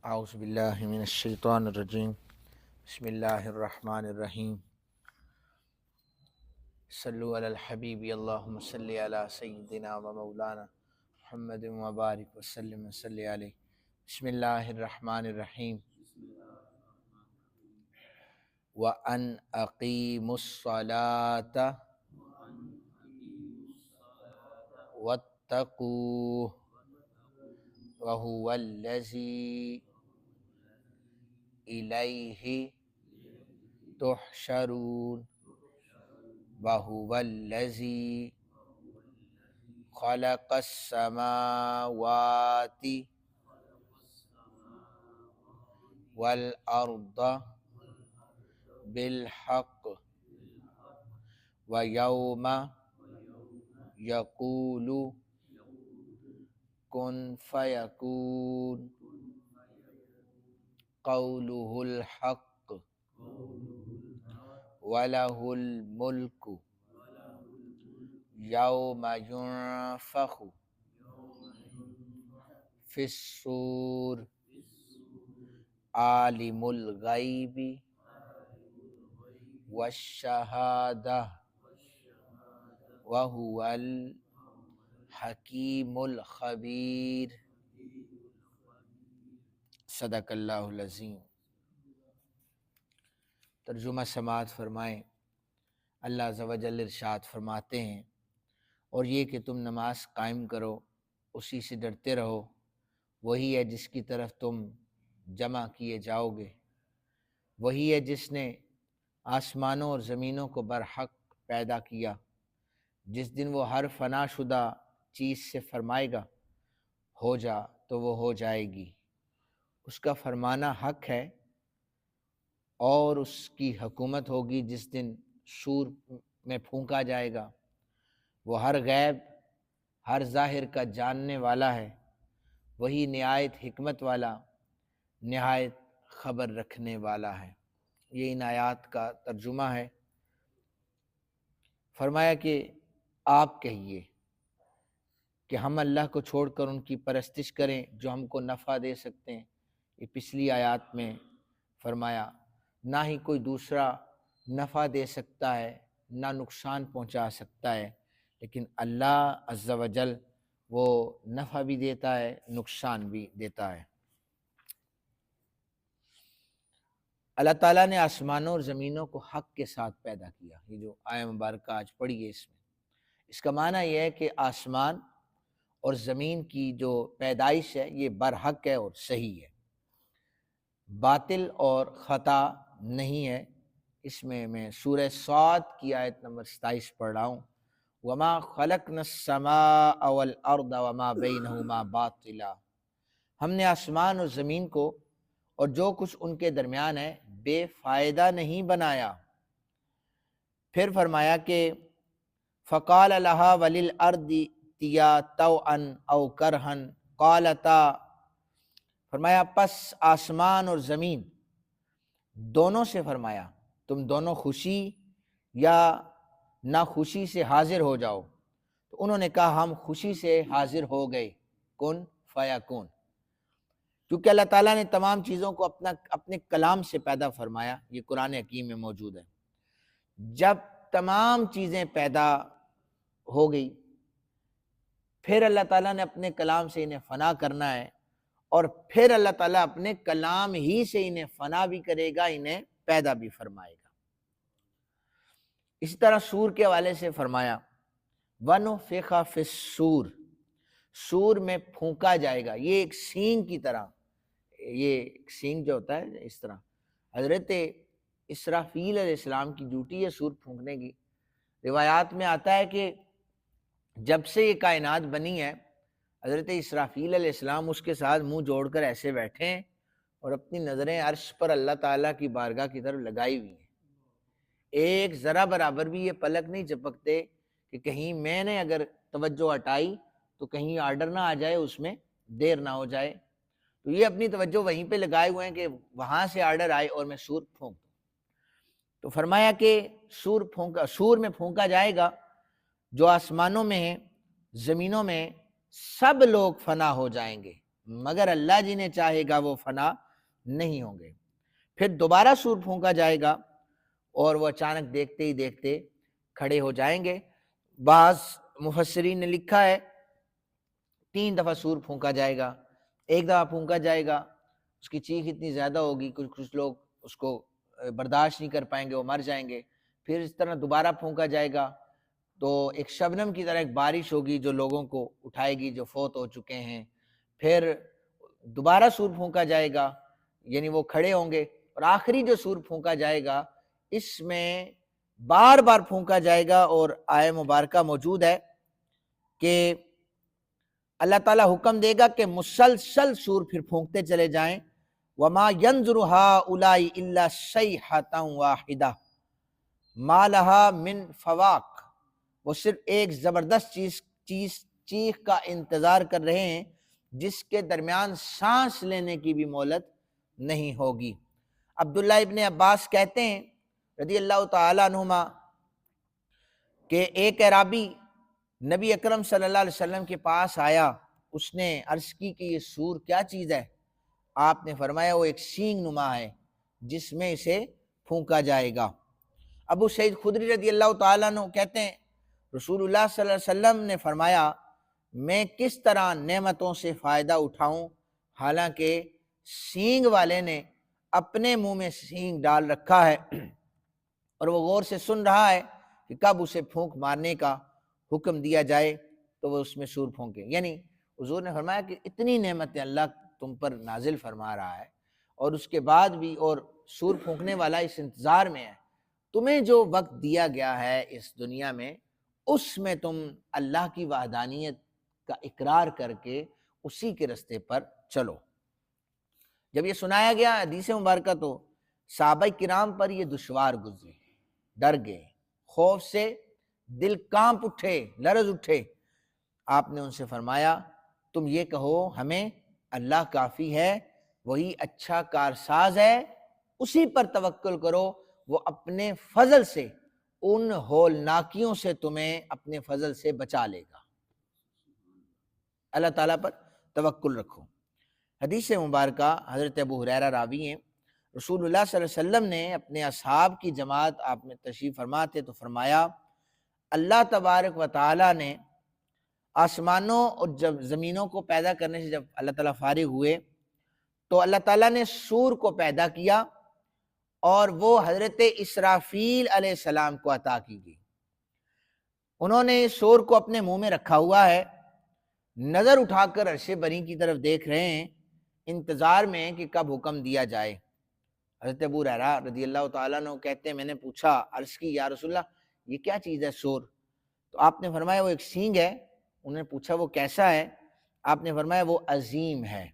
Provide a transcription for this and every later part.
اعوذ باللہ من الشیطان الرجیم بسم اللہ الرحمن الرحیم صلو علی الحبیب اللہم صلی علی سیدنا و مولانا محمد وبارک وسلم وصلی علیہ بسم اللہ الرحمن الرحیم وَأَنْ أَقِيمُوا الصَّلَاةَ وَاتَّقُوهُ وَهُوَ الَّذِي إِلَيْهِ تُحْشَرُونَ وَهُوَ الَّذِي خَلَقَ السَّمَاوَاتِ وَالْأَرْضَ بِالْحَقِّ وَيَوْمَ يَقُولُ كُن فَيَكُونُ قَوْلُهُ الْحَقُّ وَلَهُ الْمُلْكُ يَوْمَ يُنفَخُ فِي الصُّورِ عَالِمُ الْغَيْبِ وَالشَّهَادَةِ وَهُوَ الْحَكِيمُ الْخَبِيرُ صدق اللہ العظیم۔ ترجمہ سماعت فرمائیں۔ اللہ عز و جل ارشاد فرماتے ہیں، اور یہ کہ تم نماز قائم کرو، اسی سے ڈرتے رہو، وہی ہے جس کی طرف تم جمع کیے جاؤ گے، وہی ہے جس نے آسمانوں اور زمینوں کو برحق پیدا کیا۔ جس دن وہ ہر فنا شدہ چیز سے فرمائے گا ہو جا تو وہ ہو جائے گی، اس کا فرمانا حق ہے، اور اس کی حکومت ہوگی جس دن سور میں پھونکا جائے گا۔ وہ ہر غیب ہر ظاہر کا جاننے والا ہے، وہی نہایت حکمت والا نہایت خبر رکھنے والا ہے۔ یہ ان آیات کا ترجمہ ہے۔ فرمایا کہ آپ کہیے کہ ہم اللہ کو چھوڑ کر ان کی پرستش کریں جو ہم کو نفع دے سکتے ہیں۔ یہ پچھلی آیات میں فرمایا، نہ ہی کوئی دوسرا نفع دے سکتا ہے نہ نقصان پہنچا سکتا ہے، لیکن اللہ عز و جل وہ نفع بھی دیتا ہے، نقصان بھی دیتا ہے۔ اللہ تعالیٰ نے آسمانوں اور زمینوں کو حق کے ساتھ پیدا کیا۔ یہ جو آیہ مبارکہ آج پڑھی ہے، اس کا معنی یہ ہے کہ آسمان اور زمین کی جو پیدائش ہے یہ برحق ہے اور صحیح ہے، باطل اور خطا نہیں ہے۔ اس میں سورہ صاد کی آیت نمبر 27 پڑھ رہا ہوں، وَمَا خَلَقْنَا السَّمَاءَ وَالْأَرْضَ وَمَا بَيْنَهُمَا بَاطِلًا، ہم نے آسمان اور زمین کو اور جو کچھ ان کے درمیان ہے بے فائدہ نہیں بنایا۔ پھر فرمایا کہ فَقَالَ لَهَا وَلِلْأَرْضِ ائْتِيَا طَوْعًا أَوْ كَرْهًا قَالَتَا، فرمایا پس آسمان اور زمین دونوں سے فرمایا تم دونوں خوشی یا ناخوشی سے حاضر ہو جاؤ، تو انہوں نے کہا ہم خوشی سے حاضر ہو گئے، کن فیکون، کیونکہ اللہ تعالیٰ نے تمام چیزوں کو اپنے کلام سے پیدا فرمایا۔ یہ قرآن حکیم میں موجود ہے۔ جب تمام چیزیں پیدا ہو گئی، پھر اللہ تعالیٰ نے اپنے کلام سے انہیں فنا کرنا ہے، اور پھر اللہ تعالیٰ اپنے کلام ہی سے انہیں فنا بھی کرے گا، انہیں پیدا بھی فرمائے گا۔ اسی طرح سور کے حوالے سے فرمایا وَنُفِخَ فِي الصُّورِ، سور میں پھونکا جائے گا۔ یہ ایک سینگ کی طرح، یہ سینگ جو ہوتا ہے اس طرح، حضرت اسرافیل علیہ السلام کی ڈیوٹی ہے سور پھونکنے کی۔ روایات میں آتا ہے کہ جب سے یہ کائنات بنی ہے، حضرت اسرافیل علیہ السلام اس کے ساتھ منہ جوڑ کر ایسے بیٹھے ہیں اور اپنی نظریں عرش پر اللہ تعالیٰ کی بارگاہ کی طرف لگائی ہوئی ہیں۔ ایک ذرا برابر بھی یہ پلک نہیں جھپکتے کہ کہیں میں نے اگر توجہ ہٹائی تو کہیں آرڈر نہ آ جائے، اس میں دیر نہ ہو جائے، تو یہ اپنی توجہ وہیں پہ لگائے ہوئے ہیں کہ وہاں سے آرڈر آئے اور میں سور پھونک دوں۔ تو فرمایا کہ سور میں پھونکا جائے گا، جو آسمانوں میں ہیں زمینوں میں سب لوگ فنا ہو جائیں گے، مگر اللہ جنہیں چاہے گا وہ فنا نہیں ہوں گے۔ پھر دوبارہ سور پھونکا جائے گا اور وہ اچانک دیکھتے ہی دیکھتے کھڑے ہو جائیں گے۔ بعض مفسرین نے لکھا ہے 3 دفعہ سور پھونکا جائے گا، ایک دفعہ پھونکا جائے گا، اس کی چیخ اتنی زیادہ ہوگی کچھ لوگ اس کو برداشت نہیں کر پائیں گے، وہ مر جائیں گے۔ پھر اس طرح دوبارہ پھونکا جائے گا تو ایک شبنم کی طرح ایک بارش ہوگی جو لوگوں کو اٹھائے گی جو فوت ہو چکے ہیں۔ پھر دوبارہ سور پھونکا جائے گا، یعنی وہ کھڑے ہوں گے، اور آخری جو سور پھونکا جائے گا اس میں بار بار پھونکا جائے گا، اور آیہ مبارکہ موجود ہے کہ اللہ تعالیٰ حکم دے گا کہ مسلسل سور پھر پھونکتے چلے جائیں۔ وَمَا يَنظُرُ هَٰؤُلَاءِ إِلَّا صَيْحَةً وَاحِدَةً مَا لَهَا مِن فَوَاقٍ، وہ صرف ایک زبردست چیخ کا انتظار کر رہے ہیں جس کے درمیان سانس لینے کی بھی مہلت نہیں ہوگی۔ عبداللہ ابن عباس کہتے ہیں رضی اللہ تعالیٰ عنہما کہ ایک اعرابی نبی اکرم صلی اللہ علیہ وسلم کے پاس آیا، اس نے عرض کی کہ یہ سور کیا چیز ہے؟ آپ نے فرمایا وہ ایک سینگ نما ہے جس میں اسے پھونکا جائے گا۔ ابو سعید خدری رضی اللہ تعالیٰ عنہ کہتے ہیں رسول اللہ صلی اللہ علیہ وسلم نے فرمایا میں کس طرح نعمتوں سے فائدہ اٹھاؤں حالانکہ سینگ والے نے اپنے منہ میں سینگ ڈال رکھا ہے اور وہ غور سے سن رہا ہے کہ کب اسے پھونک مارنے کا حکم دیا جائے تو وہ اس میں سور پھونکے۔ یعنی حضور نے فرمایا کہ اتنی نعمتیں اللہ تم پر نازل فرما رہا ہے اور اس کے بعد بھی اور سور پھونکنے والا اس انتظار میں ہے، تمہیں جو وقت دیا گیا ہے اس دنیا میں اس میں تم اللہ کی وحدانیت کا اقرار کر کے اسی کے رستے پر چلو۔ جب یہ سنایا گیا حدیث مبارکہ تو صحابہ کرام پر یہ دشوار گزری، ڈر گئے، خوف سے دل کانپ اٹھے، لرز اٹھے۔ آپ نے ان سے فرمایا تم یہ کہو ہمیں اللہ کافی ہے، وہی اچھا کارساز ہے، اسی پر توکل کرو، وہ اپنے فضل سے ان ہولناکیوں سے تمہیں اپنے فضل سے بچا لے گا۔ اللہ تعالیٰ پر توکل رکھو۔ حدیث مبارکہ حضرت ابو ہریرہ راوی ہیں، رسول اللہ صلی اللہ علیہ وسلم نے اپنے اصحاب کی جماعت آپ میں تشریف فرما تھے تو فرمایا اللہ تبارک و تعالیٰ نے آسمانوں اور جب زمینوں کو پیدا کرنے سے جب اللہ تعالیٰ فارغ ہوئے تو اللہ تعالیٰ نے سور کو پیدا کیا اور وہ حضرت اسرافیل علیہ السلام کو عطا کی گئی۔ انہوں نے سور کو اپنے منہ میں رکھا ہوا ہے، نظر اٹھا کر عرش بری کی طرف دیکھ رہے ہیں انتظار میں کہ کب حکم دیا جائے۔ حضرت ابو ہریرہ رضی اللہ تعالیٰ عنہ کہتے ہیں میں نے پوچھا، عرض کی یا رسول اللہ یہ کیا چیز ہے سور؟ تو آپ نے فرمایا وہ ایک سینگ ہے۔ انہوں نے پوچھا وہ کیسا ہے؟ آپ نے فرمایا وہ عظیم ہے،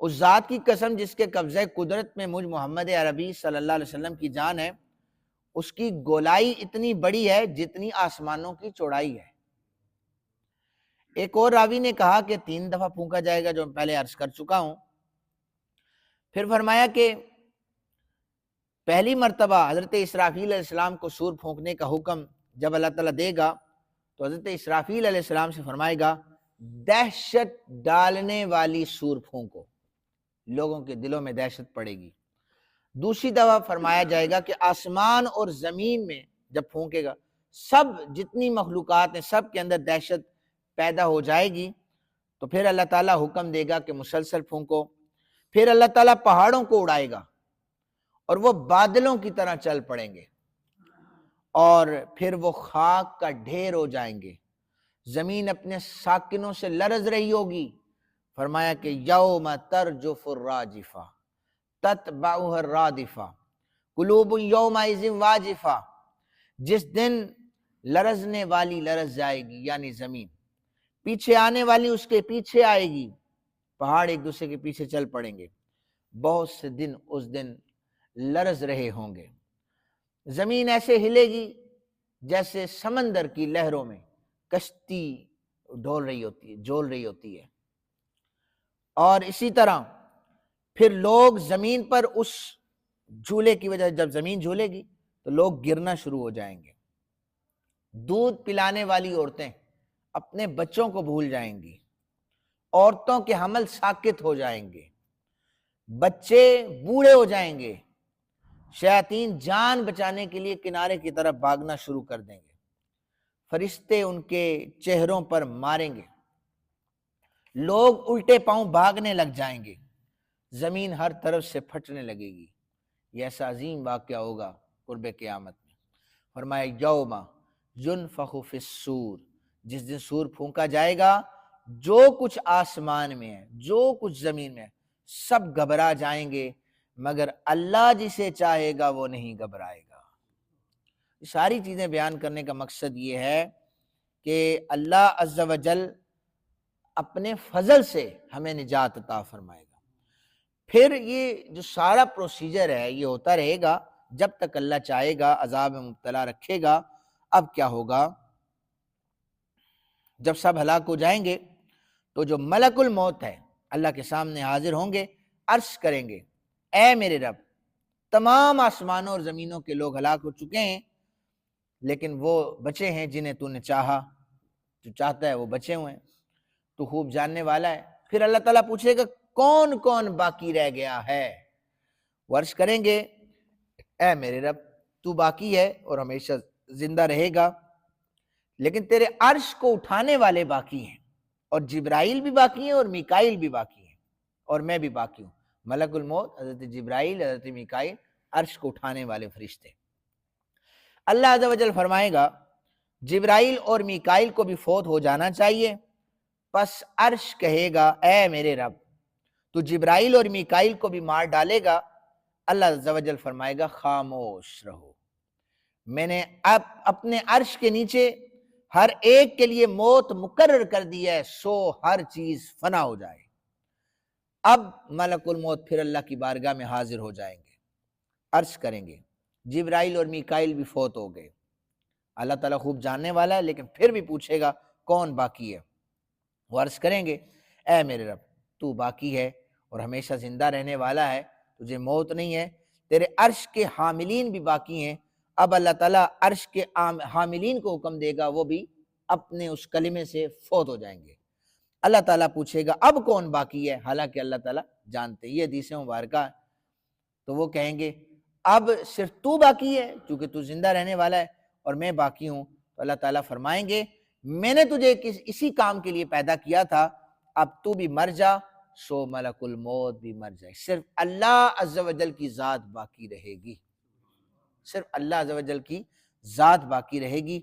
اس ذات کی قسم جس کے قبضہ قدرت میں مجھ محمد عربی صلی اللہ علیہ وسلم کی جان ہے، اس کی گولائی اتنی بڑی ہے جتنی آسمانوں کی چوڑائی ہے۔ ایک اور راوی نے کہا کہ 3 دفعہ پھونکا جائے گا جو میں پہلے عرض کر چکا ہوں۔ پھر فرمایا کہ پہلی مرتبہ حضرت اسرافیل علیہ السلام کو سور پھونکنے کا حکم جب اللہ تعالیٰ دے گا تو حضرت اسرافیل علیہ السلام سے فرمائے گا دہشت ڈالنے والی سور پھونکو، لوگوں کے دلوں میں دہشت پڑے گی۔ دوسری دفعہ فرمایا جائے گا کہ آسمان اور زمین میں جب پھونکے گا سب جتنی مخلوقات ہیں سب کے اندر دہشت پیدا ہو جائے گی، تو پھر اللہ تعالیٰ حکم دے گا کہ مسلسل پھونکو۔ پھر اللہ تعالیٰ پہاڑوں کو اڑائے گا اور وہ بادلوں کی طرح چل پڑیں گے اور پھر وہ خاک کا ڈھیر ہو جائیں گے، زمین اپنے ساکنوں سے لرز رہی ہوگی۔ فرمایا کہ یوم ترجف الراجفہ تتبعها الرادفہ قلوب یومئذ واجفہ، جس دن لرزنے والی لرز جائے گی یعنی زمین، پیچھے آنے والی اس کے پیچھے آئے گی، پہاڑ ایک دوسرے کے پیچھے چل پڑیں گے، بہت سے دن اس دن لرز رہے ہوں گے، زمین ایسے ہلے گی جیسے سمندر کی لہروں میں کشتی ڈول رہی ہوتی ہے۔ اور اسی طرح پھر لوگ زمین پر اس جھولے کی وجہ سے جب زمین جھولے گی تو لوگ گرنا شروع ہو جائیں گے، دودھ پلانے والی عورتیں اپنے بچوں کو بھول جائیں گی، عورتوں کے حمل ساکت ہو جائیں گے، بچے بوڑھے ہو جائیں گے، شیاطین جان بچانے کے لیے کنارے کی طرف بھاگنا شروع کر دیں گے، فرشتے ان کے چہروں پر ماریں گے، لوگ الٹے پاؤں بھاگنے لگ جائیں گے، زمین ہر طرف سے پھٹنے لگے گی۔ یہ ایسا عظیم واقعہ ہوگا قرب قیامت میں۔ فرمایا یوم ینفخ فی الصور، جس دن سور پھونکا جائے گا، جو کچھ آسمان میں ہے، جو کچھ زمین میں ہے، سب گھبرا جائیں گے، مگر اللہ جسے چاہے گا وہ نہیں گھبرائے گا۔ یہ ساری چیزیں بیان کرنے کا مقصد یہ ہے کہ اللہ عز و جل اپنے فضل سے ہمیں نجات عطا فرمائے گا۔ پھر یہ جو سارا پروسیجر ہے یہ ہوتا رہے گا جب تک اللہ چاہے گا عذاب میں مبتلا رکھے گا۔ اب کیا ہوگا؟ جب سب ہلاک ہو جائیں گے تو جو ملک الموت ہے اللہ کے سامنے حاضر ہوں گے، عرض کریں گے اے میرے رب، تمام آسمانوں اور زمینوں کے لوگ ہلاک ہو چکے ہیں، لیکن وہ بچے ہیں جنہیں تو نے چاہا، جو چاہتا ہے وہ بچے ہوئے ہیں، تو خوب جاننے والا ہے۔ پھر اللہ تعالیٰ پوچھے گا کون کون باقی رہ گیا ہے؟ وہ عرض کریں گے اے میرے رب، تو باقی ہے اور ہمیشہ زندہ رہے گا، لیکن تیرے عرش کو اٹھانے والے باقی ہیں، اور جبرائیل بھی باقی ہیں اور میکائیل بھی باقی ہیں، اور میں بھی باقی ہوں۔ ملک الموت، حضرت جبرائیل، حضرت میکائیل، عرش کو اٹھانے والے فرشتے۔ اللہ عز و جل فرمائے گا جبرائیل اور میکائیل کو بھی فوت ہو جانا چاہیے، پس عرش کہے گا اے میرے رب، تو جبرائیل اور میکائیل کو بھی مار ڈالے گا۔ اللہ عز و جل فرمائے گا خاموش رہو، میں نے اب اپنے عرش کے نیچے ہر ایک کے لیے موت مقرر کر دی ہے، سو ہر چیز فنا ہو جائے۔ اب ملک الموت پھر اللہ کی بارگاہ میں حاضر ہو جائیں گے، عرض کریں گے جبرائیل اور میکائیل بھی فوت ہو گئے۔ اللہ تعالیٰ خوب جاننے والا ہے، لیکن پھر بھی پوچھے گا کون باقی ہے؟ وہ عرض کریں گے اے میرے رب، تو باقی ہے اور ہمیشہ زندہ رہنے والا ہے، تجھے موت نہیں ہے، تیرے عرش کے حاملین بھی باقی ہیں۔ اب اللہ تعالیٰ عرش کے حاملین کو حکم دے گا، وہ بھی اپنے اس کلمے سے فوت ہو جائیں گے۔ اللہ تعالیٰ پوچھے گا اب کون باقی ہے؟ حالانکہ اللہ تعالیٰ جانتے، یہ حدیث مبارکہ، تو وہ کہیں گے اب صرف تو باقی ہے، چونکہ تو زندہ رہنے والا ہے اور میں باقی ہوں۔ تو اللہ تعالیٰ فرمائیں گے میں نے تجھے اسی کام کے لیے پیدا کیا تھا، اب تو بھی مر جا، سو ملک الموت بھی مر جائے، صرف اللہ عز و جل کی ذات باقی رہے گی، صرف اللہ عز و جل کی ذات باقی رہے گی،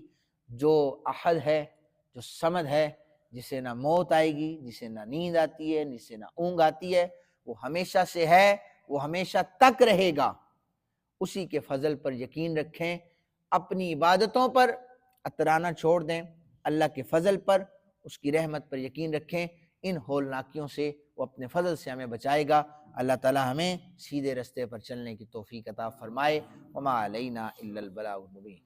جو احد ہے، جو صمد ہے، جسے نہ موت آئے گی، جسے نہ نیند آتی ہے، جسے نہ اونگ آتی ہے، وہ ہمیشہ سے ہے، وہ ہمیشہ تک رہے گا۔ اسی کے فضل پر یقین رکھیں، اپنی عبادتوں پر اترانا چھوڑ دیں، اللہ کے فضل پر، اس کی رحمت پر یقین رکھیں، ان ہولناکیوں سے وہ اپنے فضل سے ہمیں بچائے گا۔ اللہ تعالی ہمیں سیدھے رستے پر چلنے کی توفیق عطا فرمائے۔ وما علینا الا البلاغ المبین۔